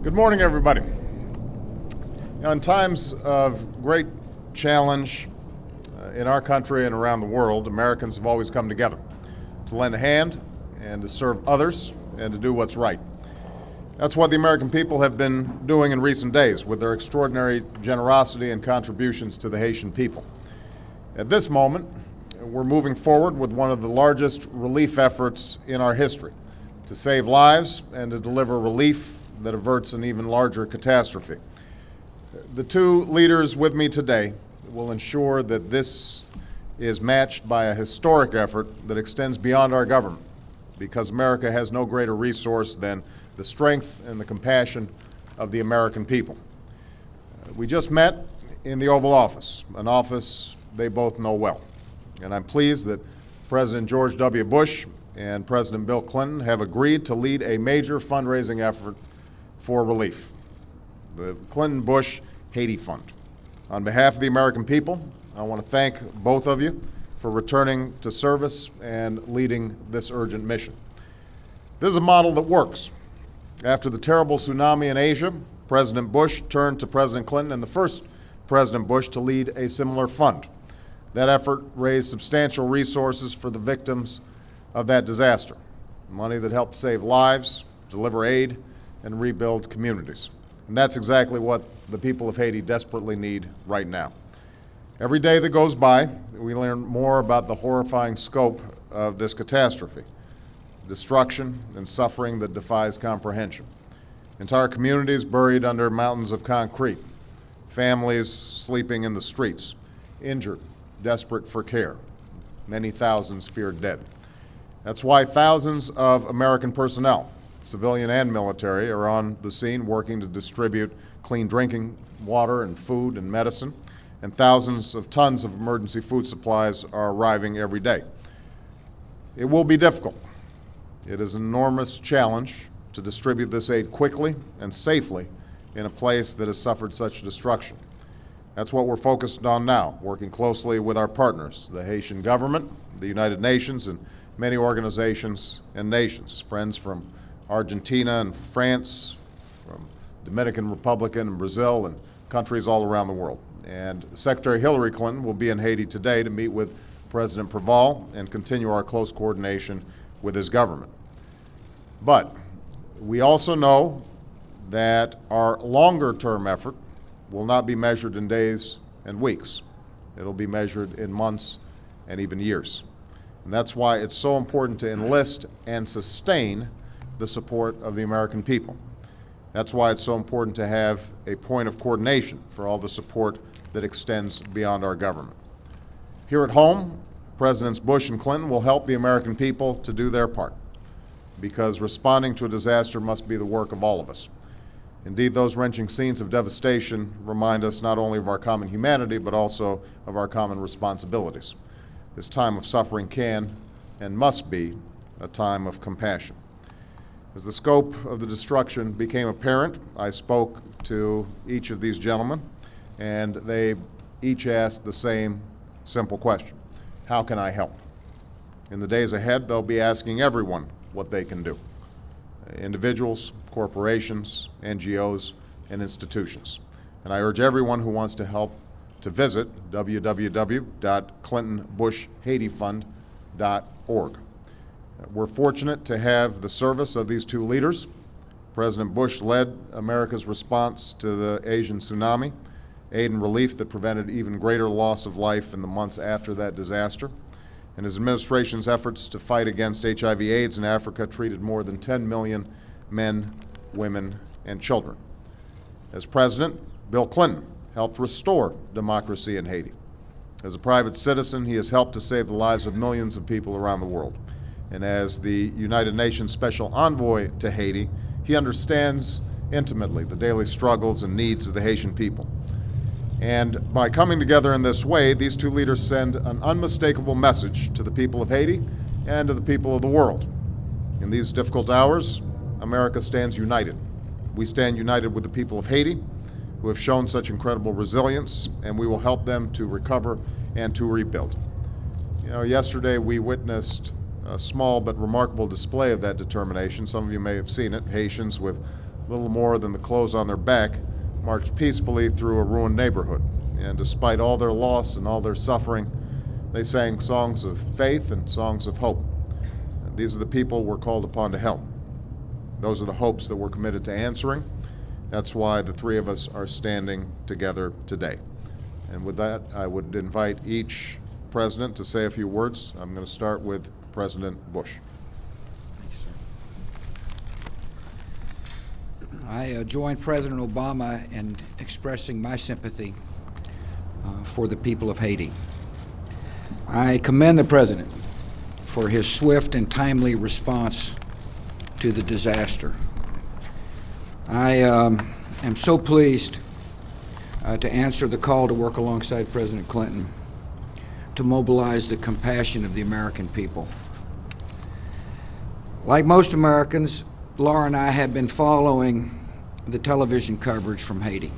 Good morning, everybody. In times of great challenge in our country and around the world, Americans have always come together to lend a hand and to serve others and to do what's right. That's what the American people have been doing in recent days with their extraordinary generosity and contributions to the Haitian people. At this moment, we're moving forward with one of the largest relief efforts in our history to save lives and to deliver relief that averts an even larger catastrophe. The two leaders with me today will ensure that this is matched by a historic effort that extends beyond our government, because America has no greater resource than the strength and the compassion of the American people. We just met in the Oval Office, an office they both know well. And I'm pleased that President George W. Bush and President Bill Clinton have agreed to lead a major fundraising effort for relief, the Clinton-Bush Haiti Fund. On behalf of the American people, I want to thank both of you for returning to service and leading this urgent mission. This is a model that works. After the terrible tsunami in Asia, President Bush turned to President Clinton and the first President Bush to lead a similar fund. That effort raised substantial resources for the victims of that disaster, money that helped save lives, deliver aid, and rebuild communities. And that's exactly what the people of Haiti desperately need right now. Every day that goes by, we learn more about the horrifying scope of this catastrophe, destruction and suffering that defies comprehension. Entire communities buried under mountains of concrete, families sleeping in the streets, injured, desperate for care, many thousands feared dead. That's why thousands of American personnel, civilian and military, are on the scene working to distribute clean drinking water and food and medicine, and thousands of tons of emergency food supplies are arriving every day. It will be difficult. It is an enormous challenge to distribute this aid quickly and safely in a place that has suffered such destruction. That's what we're focused on now, working closely with our partners, the Haitian government, the United Nations, and many organizations and nations, friends from Argentina and France, from Dominican Republic and Brazil, and countries all around the world. And Secretary Hillary Clinton will be in Haiti today to meet with President Preval and continue our close coordination with his government. But we also know that our longer-term effort will not be measured in days and weeks. It'll be measured in months and even years. And that's why it's so important to enlist and sustain the support of the American people. That's why it's so important to have a point of coordination for all the support that extends beyond our government. Here at home, Presidents Bush and Clinton will help the American people to do their part, because responding to a disaster must be the work of all of us. Indeed, those wrenching scenes of devastation remind us not only of our common humanity, but also of our common responsibilities. This time of suffering can and must be a time of compassion. As the scope of the destruction became apparent, I spoke to each of these gentlemen, and they each asked the same simple question: how can I help? In the days ahead, they'll be asking everyone what they can do: individuals, corporations, NGOs, and institutions. And I urge everyone who wants to help to visit www.clintonbushhaitifund.org. We're fortunate to have the service of these two leaders. President Bush led America's response to the Asian tsunami, aid and relief that prevented even greater loss of life in the months after that disaster. And his administration's efforts to fight against HIV/AIDS in Africa treated more than 10 million men, women, and children. As president, Bill Clinton helped restore democracy in Haiti. As a private citizen, he has helped to save the lives of millions of people around the world. And as the United Nations Special Envoy to Haiti, he understands intimately the daily struggles and needs of the Haitian people. And by coming together in this way, these two leaders send an unmistakable message to the people of Haiti and to the people of the world. In these difficult hours, America stands united. We stand united with the people of Haiti, who have shown such incredible resilience, and we will help them to recover and to rebuild. You know, yesterday we witnessed a small but remarkable display of that determination. Some of you may have seen it, Haitians with little more than the clothes on their back, marched peacefully through a ruined neighborhood. And despite all their loss and all their suffering, they sang songs of faith and songs of hope. And these are the people we're called upon to help. Those are the hopes that we're committed to answering. That's why the three of us are standing together today. And with that, I would invite each president to say a few words. I'm going to start with President Bush. I join President Obama in expressing my sympathy for the people of Haiti. I commend the President for his swift and timely response to the disaster. I am so pleased to answer the call to work alongside President Clinton to mobilize the compassion of the American people. Like most Americans, Laura and I have been following the television coverage from Haiti.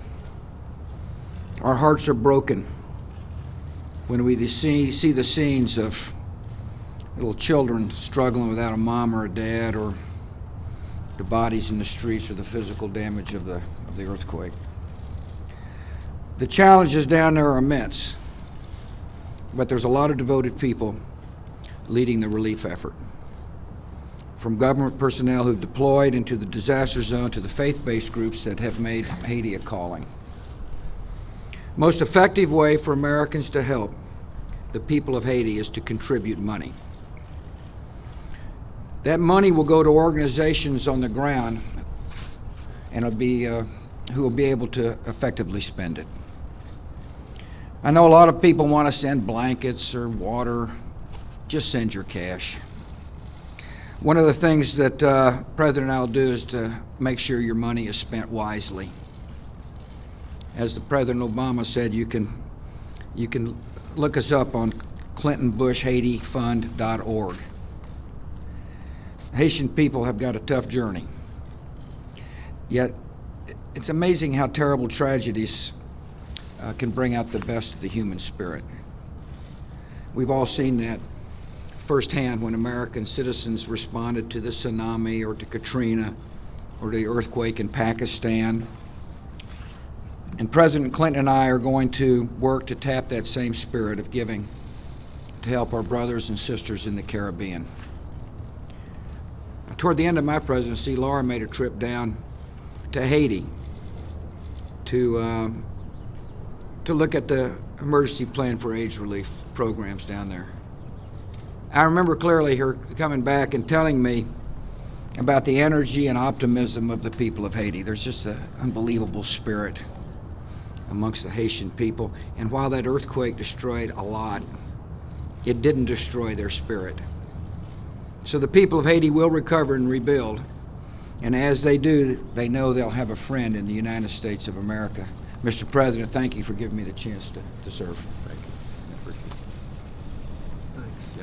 Our hearts are broken when we see the scenes of little children struggling without a mom or a dad, or the bodies in the streets, or the physical damage of the earthquake. The challenges down there are immense, but there's a lot of devoted people leading the relief effort. From government personnel who've deployed into the disaster zone to the faith-based groups that have made Haiti a calling. Most effective way for Americans to help the people of Haiti is to contribute money. That money will go to organizations on the ground, and it'll be who will be able to effectively spend it. I know a lot of people want to send blankets or water. Just send your cash. One of the things that President and I will do is to make sure your money is spent wisely. As the President Obama said, you can look us up on ClintonBushHaitiFund.org. Haitian people have got a tough journey. Yet, it's amazing how terrible tragedies can bring out the best of the human spirit. We've all seen that firsthand when American citizens responded to the tsunami or to Katrina or to the earthquake in Pakistan. And President Clinton and I are going to work to tap that same spirit of giving to help our brothers and sisters in the Caribbean. Toward the end of my presidency, Laura made a trip down to Haiti to look at the emergency plan for AIDS relief programs down there. I remember clearly her coming back and telling me about the energy and optimism of the people of Haiti. There's just an unbelievable spirit amongst the Haitian people. And while that earthquake destroyed a lot, it didn't destroy their spirit. So the people of Haiti will recover and rebuild. And as they do, they know they'll have a friend in the United States of America. Mr. President, thank you for giving me the chance to serve. Thank you. I appreciate it. Thanks.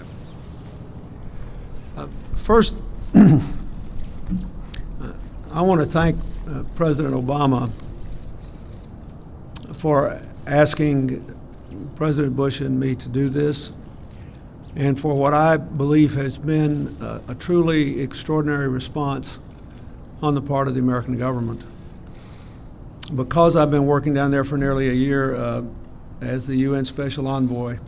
Yep. First, I want to thank President Obama for asking President Bush and me to do this, and for what I believe has been a truly extraordinary response on the part of the American government. Because I've been working down there for nearly a year as the UN Special Envoy,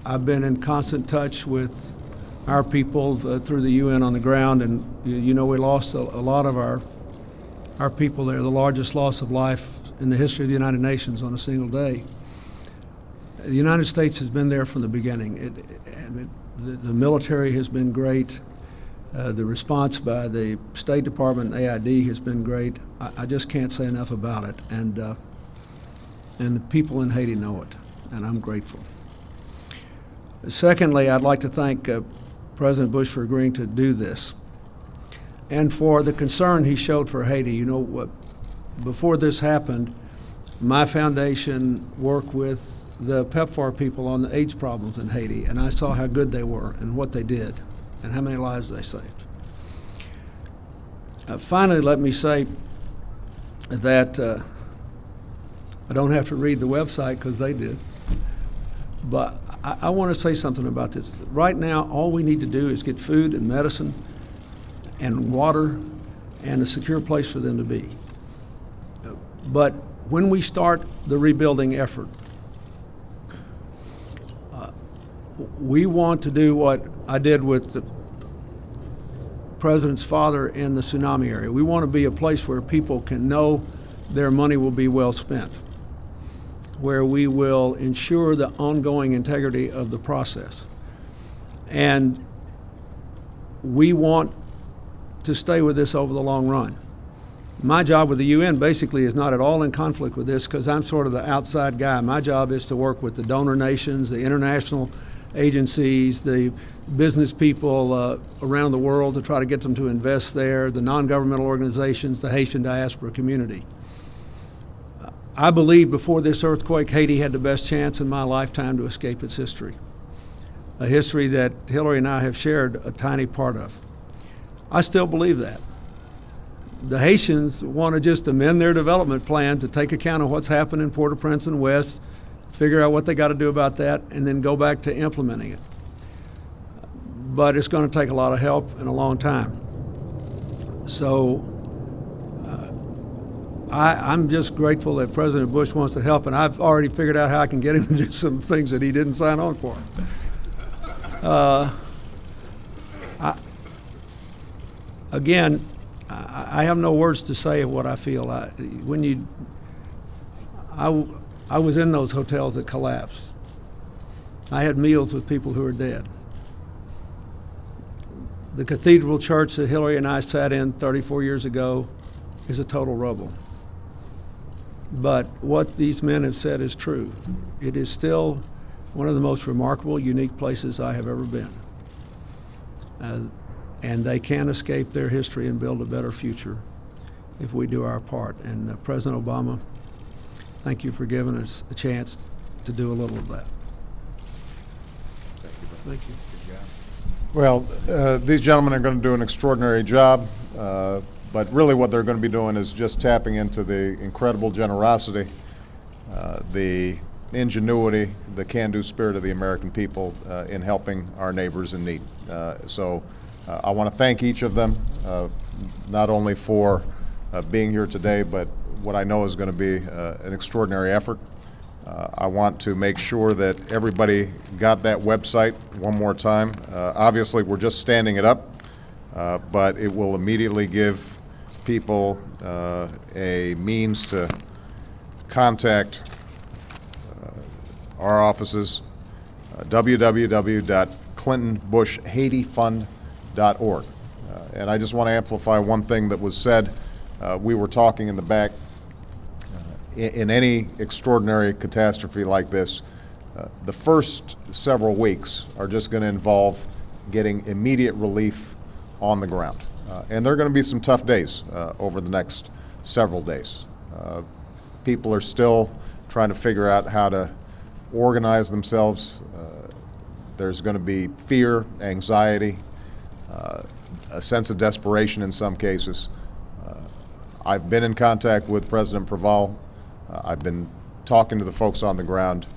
I've been in constant touch with our people through the UN on the ground, and you know we lost a lot of our people there, the largest loss of life in the history of the United Nations on a single day. The United States has been there from the beginning. The military has been great. The response by the State Department and AID has been great. I just can't say enough about it, and the people in Haiti know it, and I'm grateful. Secondly, I'd like to thank President Bush for agreeing to do this, and for the concern he showed for Haiti. You know, before this happened, my foundation worked with the PEPFAR people on the AIDS problems in Haiti, and I saw how good they were and what they did and how many lives they saved. Finally, let me say that I don't have to read the website because they did, but I want to say something about this. Right now, all we need to do is get food and medicine and water and a secure place for them to be. But when we start the rebuilding effort, we want to do what I did with the President's father in the tsunami area. We want to be a place where people can know their money will be well spent, where we will ensure the ongoing integrity of the process. And we want to stay with this over the long run. My job with the UN basically is not at all in conflict with this because I'm sort of the outside guy. My job is to work with the donor nations, the international agencies, the business people around the world to try to get them to invest there, the non-governmental organizations, the Haitian diaspora community. I believe before this earthquake, Haiti had the best chance in my lifetime to escape its history, a history that Hillary and I have shared a tiny part of. I still believe that. The Haitians want to just amend their development plan to take account of what's happened in Port-au-Prince and West, figure out what they got to do about that, and then go back to implementing it. But it's going to take a lot of help and a long time. So I'm just grateful that President Bush wants to help, and I've already figured out how I can get him to do some things that he didn't sign on for. Again, I have no words to say of what I feel. I was in those hotels that collapsed. I had meals with people who are dead. The cathedral church that Hillary and I sat in 34 years ago is a total rubble. But what these men have said is true. It is still one of the most remarkable, unique places I have ever been. And they can escape their history and build a better future if we do our part. And President Obama, thank you for giving us a chance to do a little of that. Thank you. Well, these gentlemen are going to do an extraordinary job, but really what they're going to be doing is just tapping into the incredible generosity, the ingenuity, the can-do spirit of the American people in helping our neighbors in need. So I want to thank each of them, not only for being here today, but what I know is going to be an extraordinary effort. I want to make sure that everybody got that website one more time. Obviously, we're just standing it up, but it will immediately give people a means to contact our offices, www.clintonbushhaitiFund.org. And I just want to amplify one thing that was said. We were talking in the back. In any extraordinary catastrophe like this, the first several weeks are just going to involve getting immediate relief on the ground. And there are going to be some tough days over the next several days. People are still trying to figure out how to organize themselves. There's going to be fear, anxiety, a sense of desperation in some cases. I've been in contact with President Preval. I've been talking to the folks on the ground.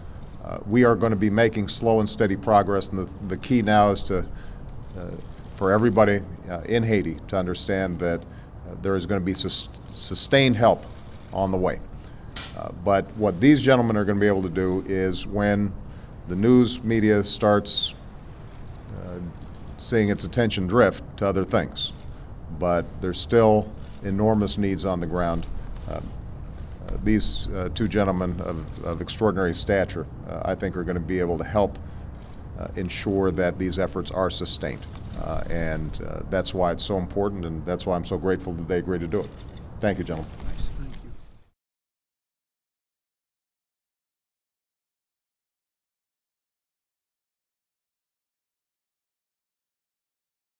We are going to be making slow and steady progress, and the key now is for everybody in Haiti to understand that there is going to be sustained help on the way. But what these gentlemen are going to be able to do is when the news media starts seeing its attention drift to other things, but there's still enormous needs on the ground. These two gentlemen of extraordinary stature, I think, are going to be able to help ensure that these efforts are sustained. And that's why it's so important, and that's why I'm so grateful that they agreed to do it. Thank you, gentlemen.